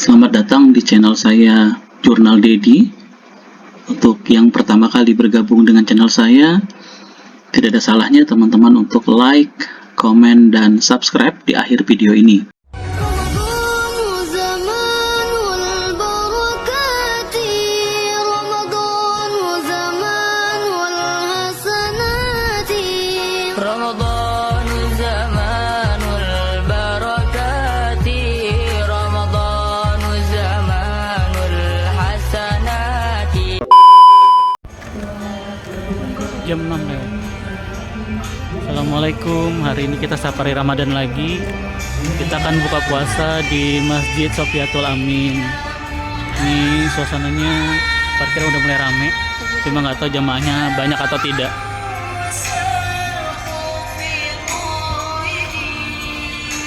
Selamat datang di channel saya Jurnal Dedi. Untuk yang pertama kali bergabung dengan channel saya, tidak ada salahnya teman-teman untuk like, komen, dan subscribe di akhir video ini. Jam 6 lewat. Assalamualaikum, hari ini kita safari Ramadan lagi. Kita akan buka puasa di Masjid Sofiatul Amin. Ini suasananya, parkir udah mulai rame, cuma nggak tahu jamaahnya banyak atau tidak.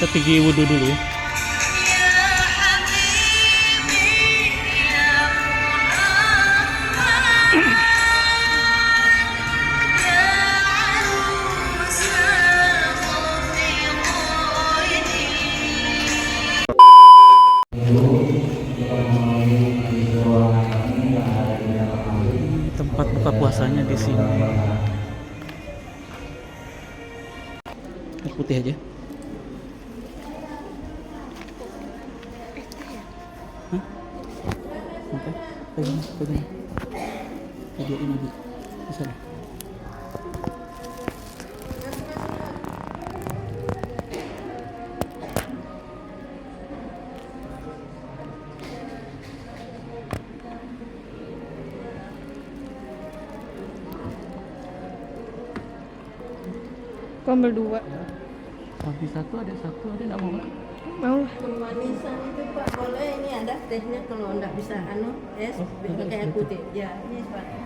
Kita pergi wudhu dulu. Tempat buka puasanya di sini. Air putih aja. Hah? Oke. Pegang. Videoin lagi. Bisa deh. Kau ambil 2. Habis satu ada nggak mau nggak? Mau. Manisan itu Pak, boleh ini ada tehnya kalau nggak bisa es kayak putih. Ya, ini Pak.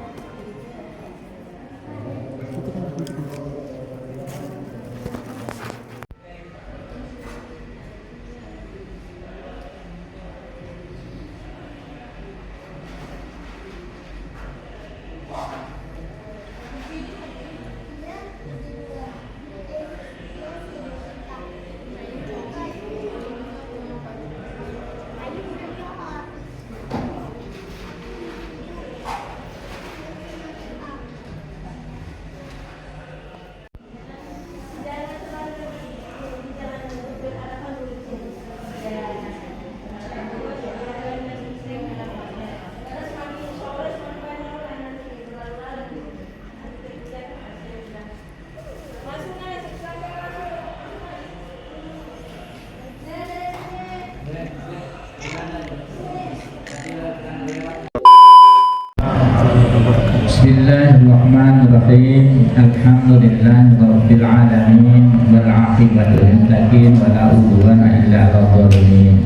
Bismillahirrahmanirrahim. Alhamdulillahirabbil alamin wal 'aqibatu lil muttaqin wa la udwana illa 'alal zalimin.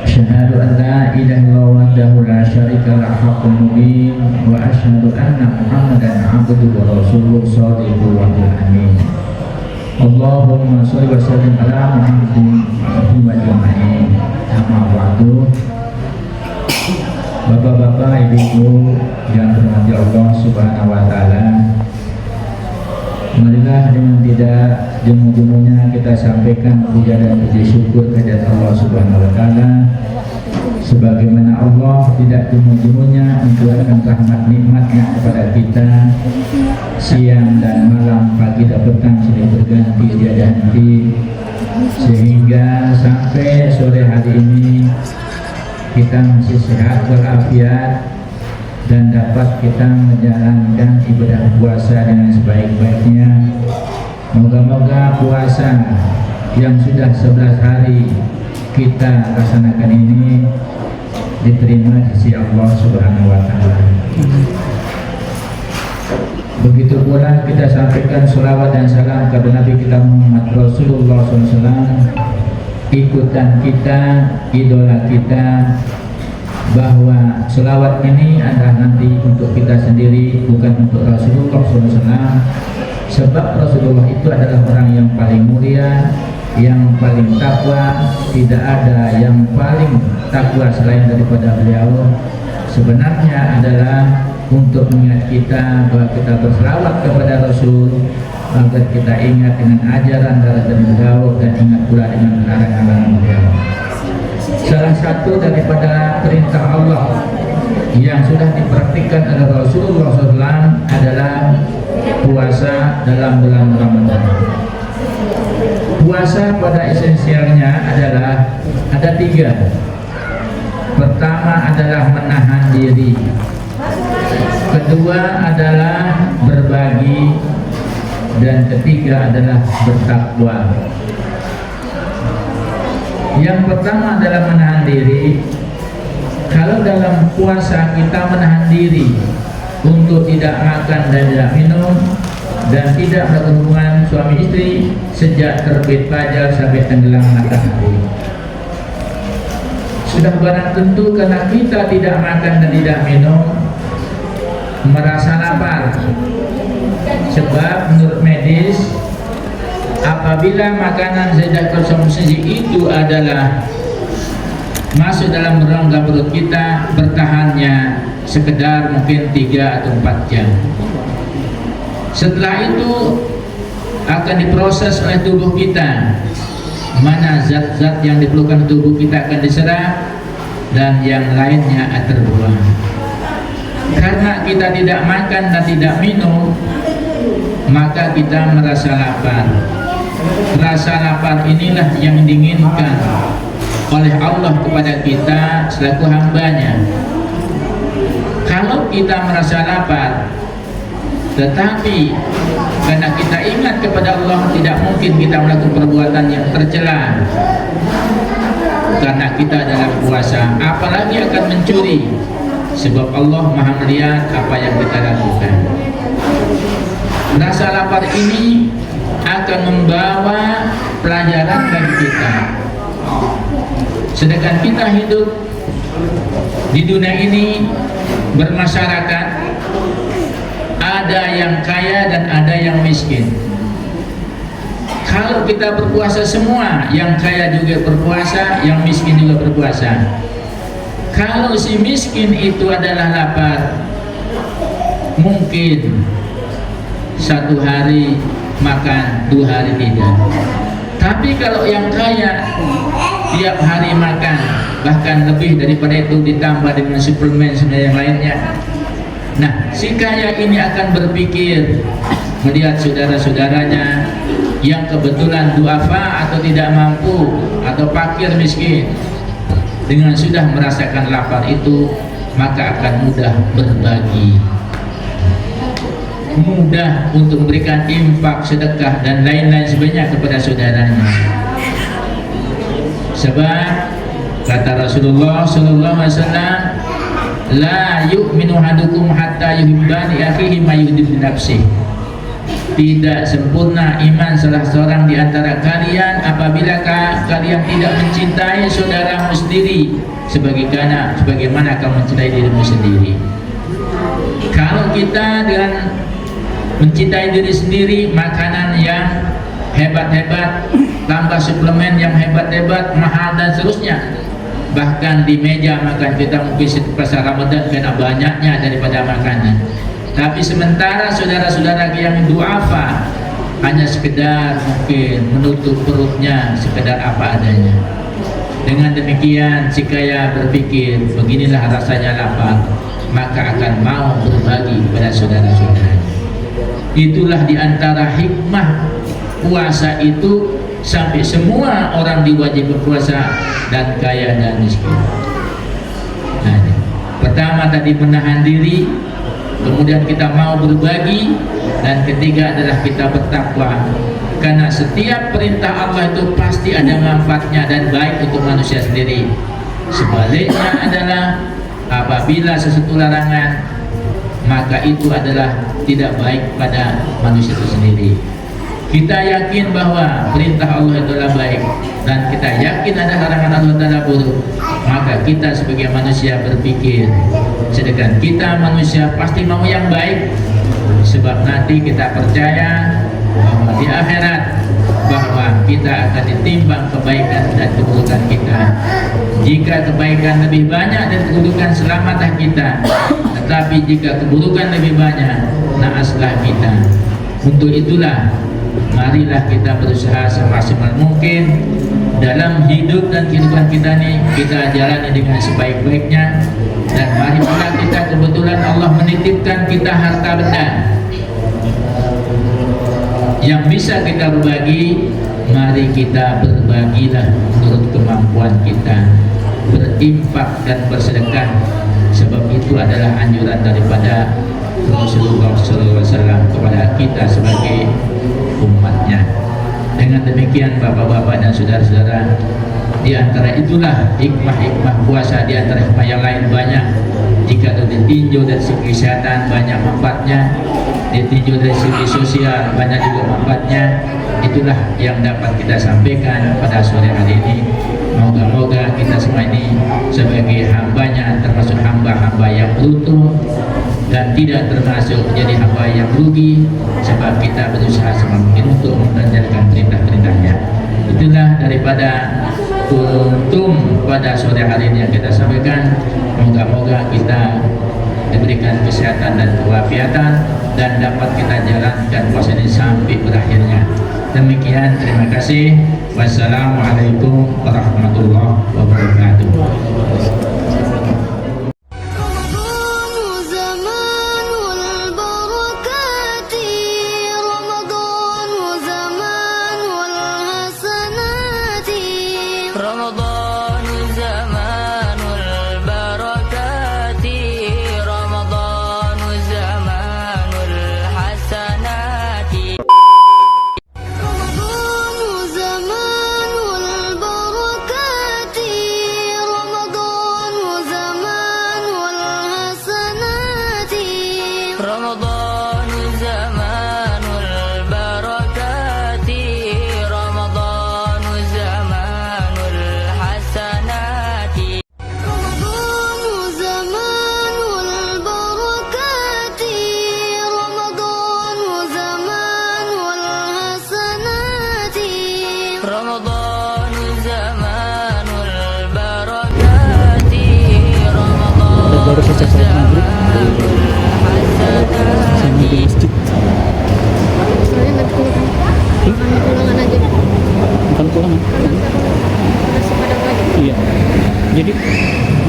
Asyhadu an la ilaha illallah wahdahu la syarika lahu haqqun mubin wa asyhadu anna Muhammadan 'abduhu wa rasuluhu shadiqul wa'dul amin. Allahumma shalli wa sallim ala Muhammadin wa ajma'in. Amma ba'du. Bapak-bapak, ibu-ibu yang dirahmati Allah Subhanahu wa taala, marilah dengan tidak jemu-jemunya kita sampaikan puja dan puji syukur kehadirat Allah Subhanahu wa taala, sebagaimana Allah tidak jemu-jemunya mencurahkan rahmat nikmatnya kepada kita siang dan malam, pagi dan petang silih berganti tiada henti, sehingga sampai sore hari ini kita masih sehat walafiat dan dapat kita menjalankan ibadah puasa dengan sebaik-baiknya. Moga-moga puasa yang sudah 11 hari kita laksanakan ini diterima di sisi Allah Subhanahu wa taala. Begitu pula kita sampaikan sholawat dan salam kepada Nabi kita Muhammad Rasulullah SAW, ikutan kita, idola kita, bahwa selawat ini adalah nanti untuk kita sendiri, bukan untuk Rasulullah SAW. Sebab Rasulullah itu adalah orang yang paling mulia, yang paling takwa. Tidak ada yang paling takwa selain daripada beliau. Sebenarnya adalah untuk mengingat kita bahwa kita berselawat kepada Rasul, agar kita ingat dengan ajaran dari beliau dan ingat pula dengan larangan beliau. salah satu daripada perintah Allah yang sudah dipraktikkan oleh Rasulullah SAW adalah puasa dalam bulan Ramadan. Puasa pada esensialnya adalah ada 3. Pertama adalah menahan diri, kedua adalah berbagi, dan ketiga adalah bertakwa. Yang pertama adalah menahan diri. Kalau dalam puasa kita menahan diri untuk tidak makan dan tidak minum dan tidak melakukan hubungan suami istri sejak terbit fajar sampai tenggelam matahari, sudah barang tentu karena kita tidak makan dan tidak minum merasa lapar. Sebab menurut medis, apabila makanan sejak konsumsi itu adalah masuk dalam rongga perut kita, bertahannya sekedar mungkin 3 atau 4 jam. Setelah itu akan diproses oleh tubuh kita, mana zat-zat yang diperlukan tubuh kita akan diserap dan yang lainnya akan terbuang. Karena kita tidak makan dan tidak minum, maka kita merasa lapar. Rasa lapar inilah yang diinginkan oleh Allah kepada kita selaku hambanya. Kalau kita merasa lapar, tetapi karena kita ingat kepada Allah, tidak mungkin kita melakukan perbuatan yang tercela karena kita dalam puasa, apalagi akan mencuri, sebab Allah Maha melihat apa yang kita lakukan. Rasa lapar ini akan membawa pelajaran bagi kita. Sedangkan kita hidup di dunia ini bermasyarakat, ada yang kaya dan ada yang miskin. Kalau kita berpuasa semua, yang kaya juga berpuasa, yang miskin juga berpuasa. Kalau si miskin itu adalah lapar, mungkin 1 hari makan, 2 hari tidak. Tapi kalau yang kaya tiap hari makan, bahkan lebih daripada itu ditambah dengan suplemen dan yang lainnya. Nah, si kaya ini akan berpikir melihat saudara-saudaranya yang kebetulan duafa atau tidak mampu atau fakir miskin, dengan sudah merasakan lapar itu, maka akan mudah berbagi, mudah untuk memberikan infak, sedekah dan lain-lain sebagainya kepada saudaranya. Sebab kata Rasulullah SAW, la yu'minu ahadukum hatta yuhibba li akhihi ma yuhibbu li nafsihi. Tidak sempurna iman salah seorang di antara kalian apabila kalian tidak mencintai saudaramu sendiri sebagaimana kamu mencintai dirimu sendiri. Kalau kita dengan mencintai diri sendiri, makanan yang hebat-hebat, tambah suplemen yang hebat-hebat, mahal dan seterusnya, bahkan di meja makan kita mungkin pasar Ramadan karena banyaknya daripada makanan. Tapi sementara saudara-saudara yang duafa hanya sekedar mungkin menutup perutnya, sekedar apa adanya. Dengan demikian si kaya berpikir, beginilah rasanya lapar, maka akan mau berbagi kepada saudara-saudaranya. Itulah diantara hikmah puasa itu, sampai semua orang diwajibkan puasa, dan kaya dan miskin. Nah, pertama tadi menahan diri, kemudian kita mau berbagi, dan ketiga adalah kita bertakwa. Karena setiap perintah Allah itu pasti ada manfaatnya dan baik untuk manusia sendiri. Sebaliknya adalah apabila sesuatu larangan, maka itu adalah tidak baik pada manusia itu sendiri. Kita yakin bahwa perintah Allah adalah baik, dan kita yakin ada larangan Allah adalah buruk, maka kita sebagai manusia berpikir, sedangkan kita manusia pasti mau yang baik, sebab nanti kita percaya bahwa di akhirat bahwa kita akan ditimbang kebaikan dan keburukan kita. Jika kebaikan lebih banyak dan keburukan, selamatlah kita. Tetapi jika keburukan lebih banyak, naaslah kita. Untuk itulah marilah kita berusaha semaksimal mungkin dalam hidup dan kehidupan kita nih, kita jalani dengan sebaik-baiknya. Dan marilah kita, kebetulan Allah menitipkan kita harta benda yang bisa kita berbagi, mari kita berbagilah menurut kemampuan kita, berinfak dan bersedekah, sebab itu adalah anjuran daripada Rasulullah SAW kepada kita sebagai umatnya. Dengan demikian Bapak-bapak dan saudara-saudara, di antara itulah hikmah-hikmah puasa, di antara hikmah yang lain banyak. Jika ditinjau dari segi kesehatan banyak manfaatnya, ditinjau dari segi sosial banyak juga manfaatnya. Itulah yang dapat kita sampaikan pada sore hari ini. Moga-moga kita semua ini sebagai hambanya termasuk hamba-hamba yang beruntung dan tidak termasuk menjadi hamba yang rugi, sebab kita berusaha semakin untuk menjalankan perintah-perintahnya. Itulah daripada untung pada sore hari ini yang kita sampaikan. Moga-moga kita diberikan kesehatan dan kewalafiatan dan dapat kita jalankan puasa ini sampai berakhirnya. Demikian, terima kasih. Wassalamualaikum warahmatullahi wabarakatuh. Baru selesai sholat maghrib sama di masjid. Soalnya nggak pulang. Pulangan aja. Bukan pulangan. Nasi padang lagi. Iya.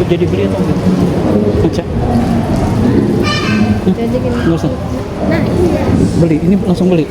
Jadi beli atau enggak? Ngaca. Jadi gini. Nggak usah. Nah, iya. Beli, ini langsung beli.